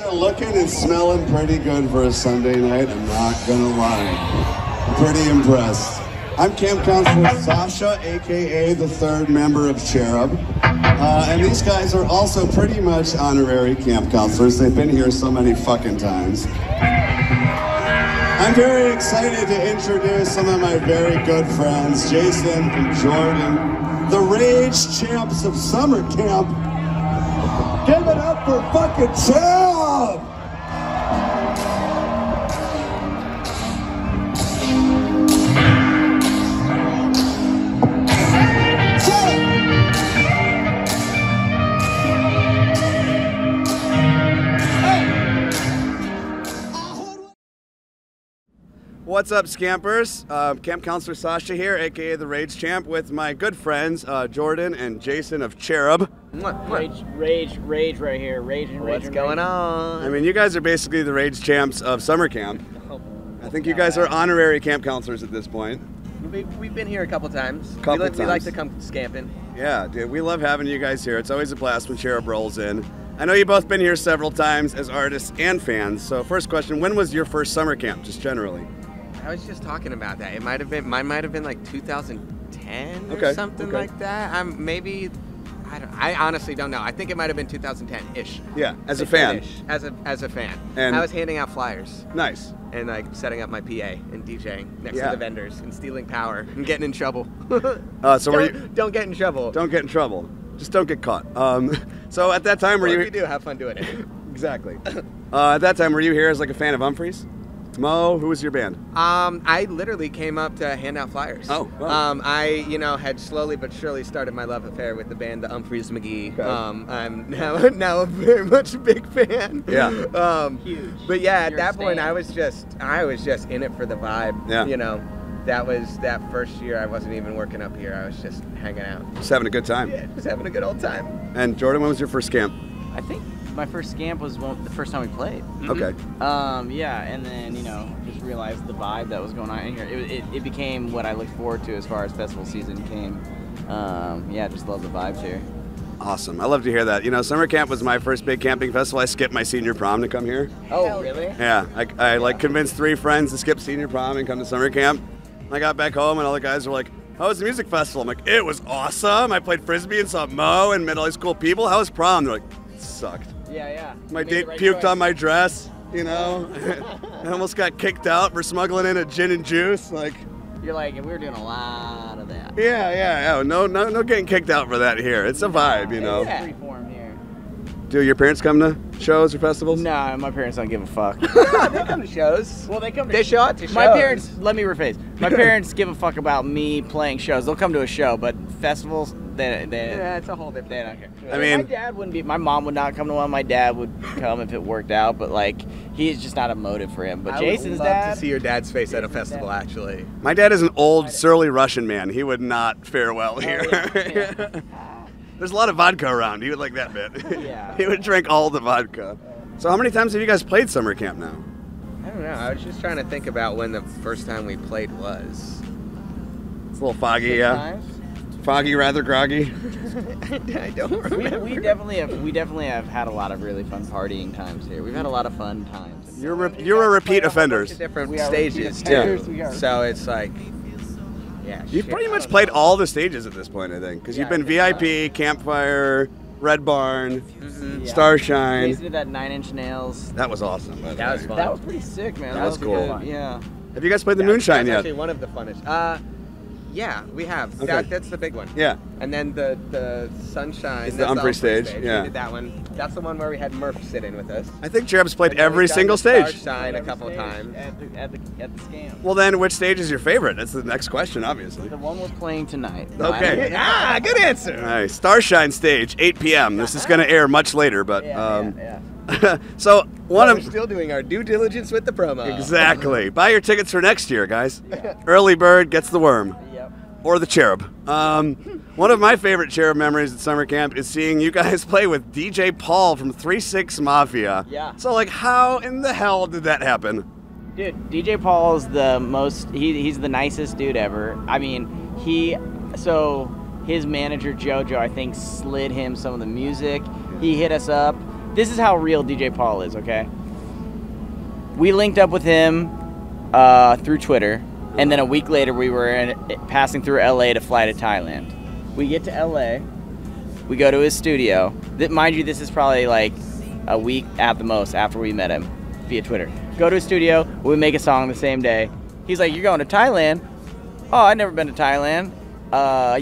are looking and smelling pretty good for a Sunday night, I'm not gonna lie. I'm pretty impressed. I'm Camp Counselor Sasha, aka the third member of Cherub. And these guys are also pretty much honorary camp counselors. They've been here so many fucking times. I'm very excited to introduce some of my very good friends, Jason and Jordan, the Rage Champs of Summer Camp. Give it up for fucking Cherub! What's up, Scampers? Camp Counselor Sasha here, aka the Rage Champ, with my good friends Jordan and Jason of Cherub. Rage right here. What's going on? I mean, you guys are basically the Rage Champs of summer camp. I think you guys are honorary camp counselors at this point. We've been here a couple times. We like to come scamping. Yeah, dude, we love having you guys here. It's always a blast when Cherub rolls in. I know you've both been here several times as artists and fans. So first question, when was your first summer camp, just generally? I was just talking about that. It might have been, mine might have been like 2010 or something like that. I honestly don't know. I think it might have been 2010-ish. Yeah, as a fan. As a fan. And I was handing out flyers. Nice. And like setting up my PA and DJing next to the vendors and stealing power and getting in trouble. Don't get in trouble. Don't get in trouble. Just don't get caught. So at that time, were you? If you do, have fun doing it. Exactly. At that time, were you here as like a fan of Humphreys? Mo, who was your band? I literally came up to hand out flyers. Oh, wow. I, had slowly but surely started my love affair with the band, the Humphreys McGee. Okay. I'm now a very much a big fan. Yeah. Huge. But yeah, at that point, I was just in it for the vibe. Yeah. That was that first year. I wasn't even working up here. I was just hanging out. Just having a good time. Yeah, just having a good old time. And Jordan, when was your first camp? I think my first camp was the first time we played. Okay. Yeah, and then just realized the vibe that was going on in here. It became what I looked forward to as far as festival season came. Yeah, just love the vibes here. Awesome. I love to hear that. Summer camp was my first big camping festival. I skipped my senior prom to come here. Oh, really? Yeah. I convinced 3 friends to skip senior prom and come to summer camp. I got back home and all the guys were like, how was the music festival? I'm like, it was awesome. I played Frisbee and saw Mo and met all these cool people. How was prom? They're like, it sucked. Yeah. My date puked on my dress, I almost got kicked out for smuggling in a gin and juice. Like, you're like, we were doing a lot of that. Yeah. No getting kicked out for that here. It's a vibe, Yeah. Freeform here. Do your parents come to shows or festivals? Nah, my parents don't give a fuck. They come to shows. Well, they come to They show up to shows. My parents, let me rephrase. My parents give a fuck about me playing shows. They'll come to a show, but festivals, yeah, it's a whole different. They don't care. I mean, my dad wouldn't be. My mom would not come to one. My dad would come if it worked out, but he's just not a motive for him. But Jason's dad. I would love dad. to see your dad's face at a festival, actually. My dad is an old, surly Russian man. He would not fare well here. Yeah. There's a lot of vodka around. He would like that bit. Yeah. He would drink all the vodka. So how many times have you guys played summer camp now? I don't know. I was just trying to think about when the first time we played was. It's a little foggy, 6 yeah. times? Foggy, rather groggy. I don't remember. We definitely have had a lot of really fun partying times here. We've had a lot of fun times. You're a repeat offenders. Different stages too. So it's like, yeah. You've pretty much played all the stages at this point, I think, because you've been VIP, Campfire, Red Barn, Starshine. Jason did that 9-inch nails. That was awesome. That was fun. That was pretty sick, man. That was cool. Good. Yeah. Have you guys played the Moonshine yet? That's actually one of the funnest. Yeah, we have. Okay. That's the big one. Yeah. And then the Sunshine. It's the Humphrey stage. Yeah. We did that one. That's the one where we had Murph sit in with us. I think Cherub's played every single stage. Starshine a couple of times. At the SCamp. Well, then, which stage is your favorite? That's the next question, obviously. The one we're playing tonight. Okay. Good answer. Nice. Starshine stage, 8 p.m. This is going to air much later, but so we're still doing our due diligence with the promo. Exactly. Buy your tickets for next year, guys. Early bird gets the worm. Yep. Or the Cherub. One of my favorite Cherub memories at summer camp is seeing you guys play with DJ Paul from 3-6 Mafia. Yeah. So, how in the hell did that happen? Dude, DJ Paul's the most, he's the nicest dude ever. I mean, his manager JoJo, I think, slid him some of the music. He hit us up. this is how real DJ Paul is, okay? We linked up with him through Twitter, and then a week later we were passing through LA to fly to Thailand. We get to LA, we go to his studio. Mind you, this is probably like a week at the most after we met him via Twitter. Go to his studio, we make a song the same day. He's like, "You're going to Thailand?" "Oh, I've never been to Thailand.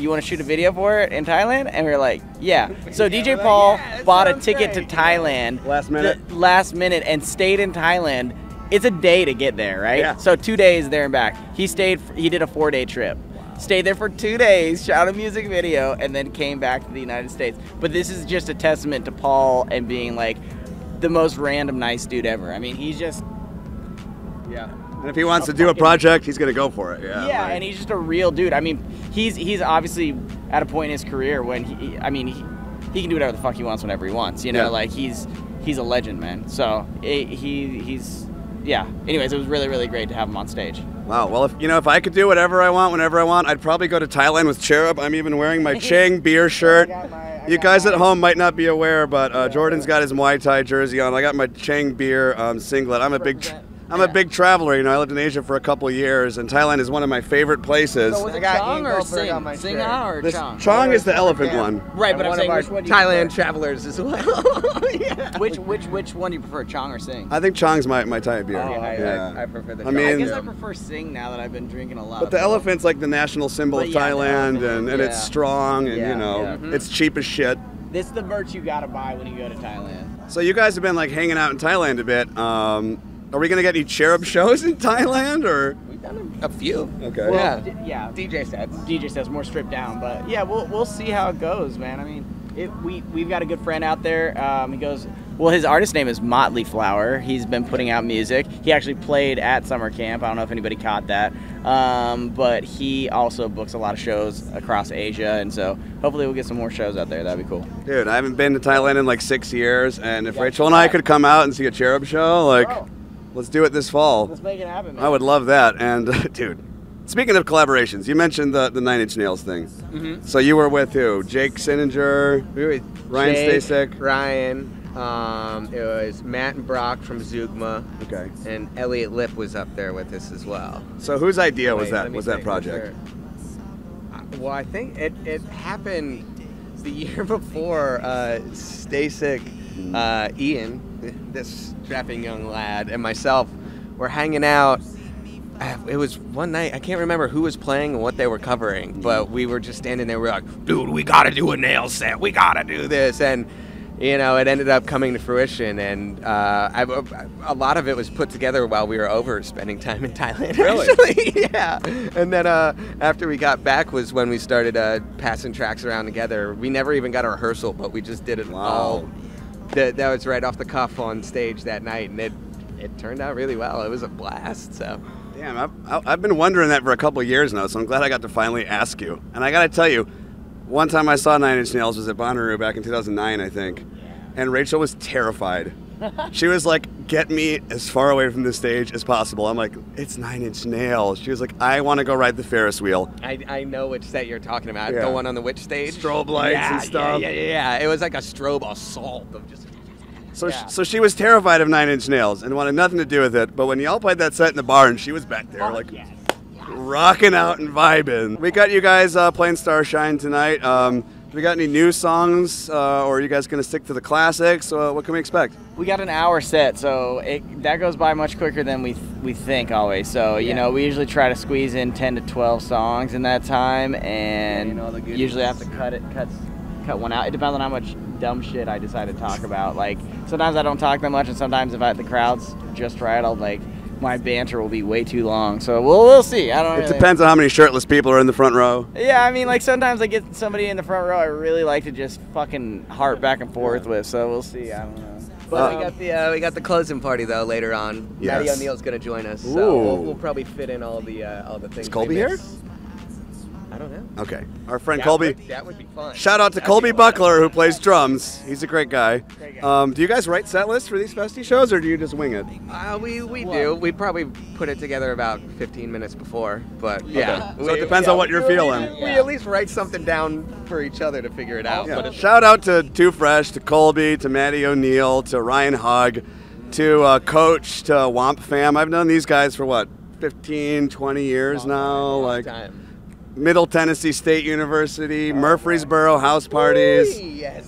You want to shoot a video for it in Thailand?" And we were like, "Yeah." So DJ Paul bought a ticket to Thailand last minute and stayed in Thailand. It's a day to get there, right? Yeah. So 2 days there and back. He did a 4-day trip. Stayed there for 2 days, shot a music video, and then came back to the United States. But this is just a testament to Paul and being like the most random nice dude ever. I mean, he's just... Yeah. And if he wants to do a project, he's going to go for it. Yeah, yeah, and he's just a real dude. I mean, he's obviously at a point in his career when he can do whatever the fuck he wants whenever he wants. You know, like he's a legend, man. So he's yeah. Anyways, it was really, really great to have him on stage. Wow. Well, if I could do whatever I want whenever I want, I'd probably go to Thailand with Cherub. I'm even wearing my Chang beer shirt. You guys at home might not be aware, but Jordan's got his Muay Thai jersey on. I got my Chang beer singlet. I'm a big traveler. You know, I lived in Asia for a couple of years, and Thailand is one of my favorite places. So was it Chong or Sing? Sing-a or Chong? Chong is the elephant one. Right, but I'm saying which one do you Thailand prefer? travelers as well. Yeah. Which one do you prefer, Chong or Sing? I think Chong's my Thai beer. I prefer the I mean, I guess I prefer Sing now that I've been drinking a lot. But the elephant's like the national symbol of Thailand, and it's strong, and it's cheap as shit. This is the merch you gotta buy when you go to Thailand. So you guys have been like hanging out in Thailand a bit. Are we gonna get any Cherub shows in Thailand, or? We've done a few. Okay. Well, yeah. DJ sets more stripped down, but yeah, we'll see how it goes, man. I mean, we've got a good friend out there. He goes, well, his artist name is Motley Flower. He's been putting out music. He actually played at summer camp. I don't know if anybody caught that, but he also books a lot of shows across Asia, and so hopefully we'll get some more shows out there. That'd be cool. Dude, I haven't been to Thailand in like 6 years, and if Rachel and I could come out and see a Cherub show, like. Bro. Let's do it this fall. Let's make it happen, man. I would love that. And, dude, speaking of collaborations, you mentioned the 9 Inch Nails thing. Mm-hmm. So you were with who? Jake Sininger? We were with Ryan Stasek? Ryan. It was Matt and Brock from Zugma. Okay. And Elliot Lipp was up there with us as well. So whose idea was that project? Sure. Well, I think it happened the year before. Stasek, Ian, this strapping young lad, and myself were hanging out. It was one night, I can't remember who was playing and what they were covering, but we were just standing there, we were like, dude, we gotta do a nail set, we gotta do this, and you know, it ended up coming to fruition, and a lot of it was put together while we were over spending time in Thailand, actually. Yeah. And then after we got back was when we started passing tracks around together. We never even got a rehearsal, but we just did it all. That was right off the cuff on stage that night, and it turned out really well. It was a blast. So, damn, I've been wondering that for a couple of years now. So I'm glad I got to finally ask you. And I got to tell you, one time I saw 9 Inch Nails was at Bonnaroo back in 2009, I think, and Rachel was terrified. She was like, "Get me as far away from the stage as possible." I'm like, "It's 9 Inch Nails." She was like, "I want to go ride the Ferris wheel." I know which set you're talking about. The one on the witch stage? Strobe lights and stuff. Yeah. It was like a strobe assault of just... So she was terrified of 9 Inch Nails and wanted nothing to do with it. But when y'all played that set in the bar and she was back there rocking out and vibing. We got you guys playing Starshine tonight. Do we got any new songs, or are you guys going to stick to the classics? What can we expect? We got an hour set, so that goes by much quicker than we think always. So, you know, we usually try to squeeze in 10 to 12 songs in that time, and usually have to cut one out. It depends on how much dumb shit I decide to talk about. Like, sometimes I don't talk that much, and sometimes if the crowd's just right, I'll my banter will be way too long. So we'll see. I don't know. It depends on how many shirtless people are in the front row. Yeah, I mean, like sometimes I get somebody in the front row I really like to just fucking heart back and forth with. So we'll see. I don't know. But we got the closing party though later on. Yes. Maddie O'Neill's gonna join us, so we'll probably fit in all the things. Is Colby here? don't know. Okay. Our friend Colby. That would be fun. Shout out to Colby Buckler, who plays drums. He's a great guy. Do you guys write set lists for these festy shows, or do you just wing it? We do. We probably put it together about 15 minutes before, but yeah. So it depends on what you're feeling. We at least write something down for each other to figure it out. Yeah. But Shout out to Too Fresh, to Colby, to Maddie O'Neill, to Ryan Hugg, to Coach, to Womp Fam. I've known these guys for what, 15, 20 years now? Like time. Middle Tennessee State University, Murfreesboro house parties, Yes.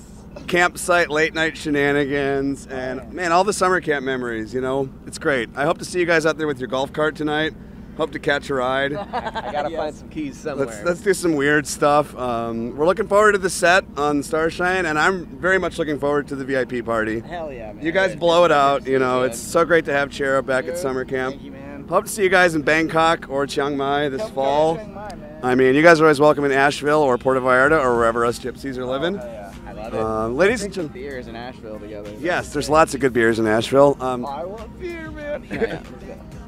campsite late night shenanigans, and man, all the summer camp memories, you know, it's great. I hope to see you guys out there with your golf cart tonight. Hope to catch a ride. I gotta find some keys somewhere. Let's do some weird stuff. We're looking forward to the set on Starshine, and I'm very much looking forward to the VIP party. Hell yeah, man. You guys blow it out. You know, it's so great to have Cherub back at summer camp. Thank you, man. Hope to see you guys in Bangkok or Chiang Mai this fall. Chiang Mai, man. I mean, you guys are always welcome in Asheville or Puerto Vallarta or wherever us gypsies are living. Yeah, I love it. Ladies and gentlemen, Beers in Asheville together. yes, there's lots of good beers in Asheville. I love beer, man.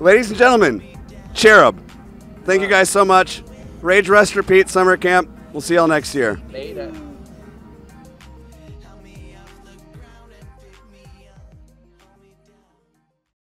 Ladies and gentlemen, Cherub, thank you guys so much. Rage, Rest, Repeat, Summer Camp. We'll see y'all next year. Later.